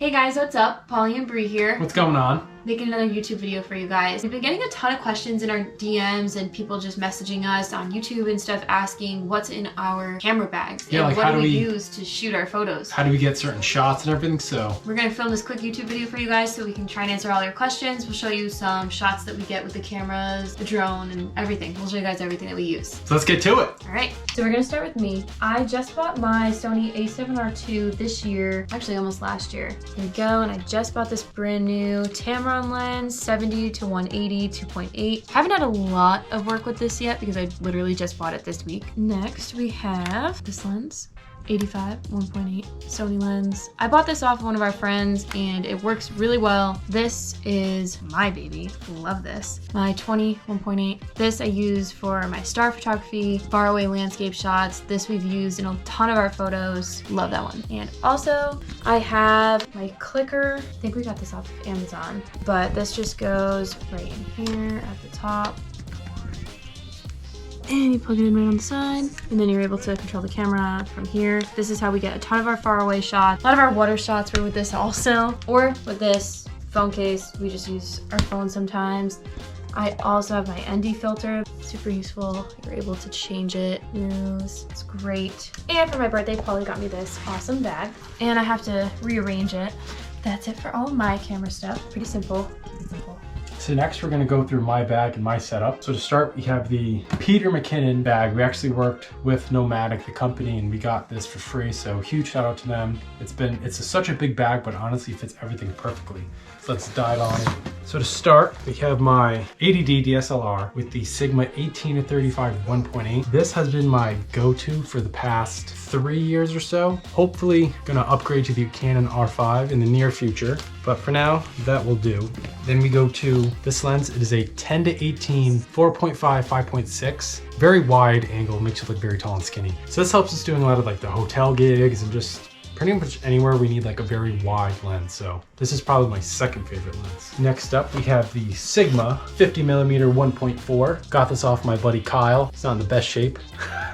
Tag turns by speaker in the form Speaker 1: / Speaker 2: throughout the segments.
Speaker 1: Hey guys, what's up? Polly and Bree here.
Speaker 2: What's going on?
Speaker 1: Making another YouTube video for you guys. We've been getting a ton of questions in our DMs and people just messaging us on YouTube and stuff asking what's in our camera bags.
Speaker 2: Yeah,
Speaker 1: and
Speaker 2: like
Speaker 1: what
Speaker 2: how
Speaker 1: do
Speaker 2: do
Speaker 1: we
Speaker 2: we
Speaker 1: use to shoot our photos.
Speaker 2: How do we get certain shots and everything? So
Speaker 1: we're gonna film this quick YouTube video for you guys so we can try and answer all your questions. We'll show you some shots that we get with the cameras, the drone, and everything. We'll show you guys everything that we use.
Speaker 2: let's get to it.
Speaker 1: All right, so we're gonna start with me. I just bought my Sony a7R II this year, actually almost last year. There we go, and I just bought this brand new Tamron lens, 70 to 180 2.8. Haven't had a lot of work with this yet because I literally just bought it this week. Next we have this lens, 85 1.8 Sony lens. I bought this off of one of our friends and it works really well. This is my baby. Love this. My 20 1.8. This I use for my star photography, faraway landscape shots. This we've used in a ton of our photos. Love that one. And also I have my clicker. I think we got this off of Amazon, but this just goes right in here at the top. And you plug it in right on the side, and then you're able to control the camera from here. This is how we get a ton of our faraway shots. A lot of our water shots were with this also, or with this phone case. We just use our phone sometimes. I also have my ND filter, super useful. You're able to change it. It's great. And for my birthday, Polly got me this awesome bag, and I have to rearrange it. That's it for all of my camera stuff. Pretty simple. Keep it simple.
Speaker 2: So next we're gonna go through my bag and my setup. So to start, we have the Peter McKinnon bag. We actually worked with Nomadic, the company, and we got this for free. So huge shout out to them. It's such a big bag, but honestly fits everything perfectly. So let's dive on in. So to start, we have my 80D DSLR with the Sigma 18 to 35 1.8. This has been my go-to for the past 3 years or so. Hopefully gonna upgrade to the Canon R5 in the near future, but for now, that will do. Then we go to this lens. It is a 10 to 18, 4.5, 5.6. Very wide angle, makes you look very tall and skinny. So this helps us doing a lot of like the hotel gigs and just pretty much anywhere we need like a very wide lens. So this is probably my second favorite lens. Next up, we have the Sigma 50mm 1.4. Got this off my buddy Kyle. He's not in the best shape.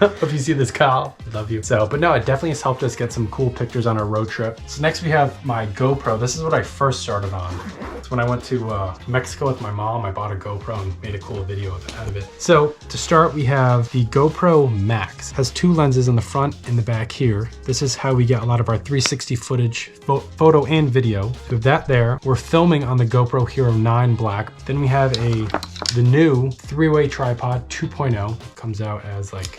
Speaker 2: If you see this, Kyle, I love you. So, but no, it definitely has helped us get some cool pictures on our road trip. So next we have my GoPro. This is what I first started on. It's when I went to Mexico with my mom. I bought a GoPro and made a cool video out of it. So to start, we have the GoPro Max. Has two lenses in the front and the back here. This is how we get a lot of our 360 footage, photo and video. So with that there, we're filming on the GoPro Hero 9 Black. Then we have the new 3-way tripod 2.0. It comes out as like,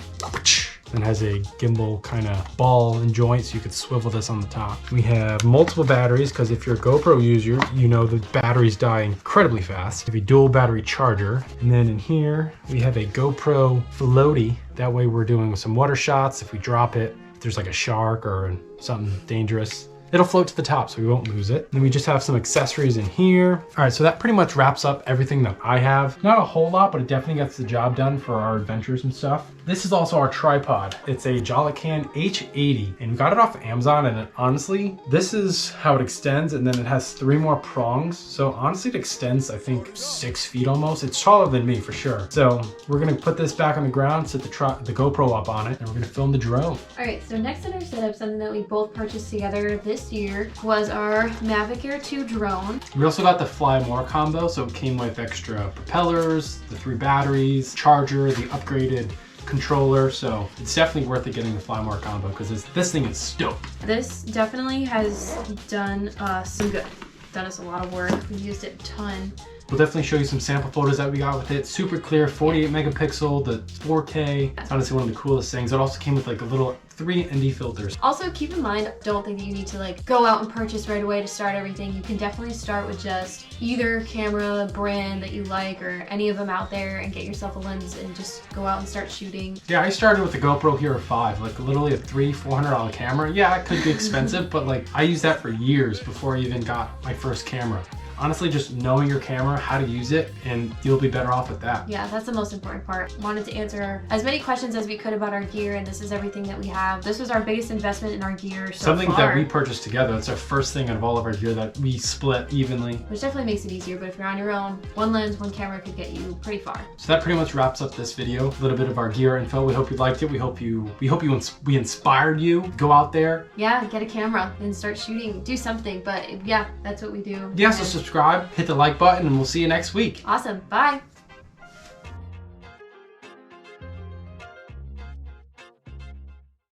Speaker 2: and has a gimbal kind of ball and joint, so you could swivel this on the top. We have multiple batteries, because if you're a GoPro user, you know the batteries die incredibly fast. We have a dual battery charger. And then in here, we have a GoPro floaty. That way we're doing some water shots. If we drop it, if there's like a shark or something dangerous, it'll float to the top so we won't lose it. Then we just have some accessories in here. All right, so that pretty much wraps up everything that I have. Not a whole lot, but it definitely gets the job done for our adventures and stuff. This is also our tripod. It's a Julian H80, and we got it off of Amazon, and honestly, this is how it extends, and then it has 3 more prongs. So honestly, it extends, I think, 6 feet almost. It's taller than me for sure. So we're gonna put this back on the ground, set the GoPro up on it, and we're gonna film the drone.
Speaker 1: All right, so next in our setup, something that we both purchased together this year was our Mavic Air 2 drone.
Speaker 2: We also got the Fly More combo, so it came with extra propellers, the 3 batteries, charger, the upgraded controller, so it's definitely worth it getting the Fly More combo because this thing is stoked.
Speaker 1: This definitely has done us some good. Done us a lot of work. We used it a ton.
Speaker 2: We'll definitely show you some sample photos that we got with it. Super clear, 48 megapixel, the 4K. It's honestly one of the coolest things. It also came with like a little 3 ND filters.
Speaker 1: Also keep in mind, don't think that you need to like go out and purchase right away to start everything. You can definitely start with just either camera brand that you like or any of them out there and get yourself a lens and just go out and start shooting.
Speaker 2: Yeah, I started with the GoPro Hero 5, like literally a $300-400 camera. Yeah, it could be expensive, but like I used that for years before I even got my first camera. honestly, just knowing your camera, how to use it, and you'll be better off with that.
Speaker 1: Yeah, that's the most important part. Wanted to answer as many questions as we could about our gear, and this is everything that we have. This was our biggest investment in our gear so
Speaker 2: Something
Speaker 1: far.
Speaker 2: that we purchased together. It's our first thing out of all of our gear that we split evenly.
Speaker 1: Which definitely makes it easier, but if you're on your own, one lens, one camera could get you pretty far.
Speaker 2: So that pretty much wraps up this video. A little bit of our gear info. We hope you liked it. We hope we inspired you. Go out there.
Speaker 1: Yeah, get a camera and start shooting. Do something, but yeah, that's what we do.
Speaker 2: Yeah, so subscribe, hit the like button, and we'll see you next week.
Speaker 1: Awesome. Bye.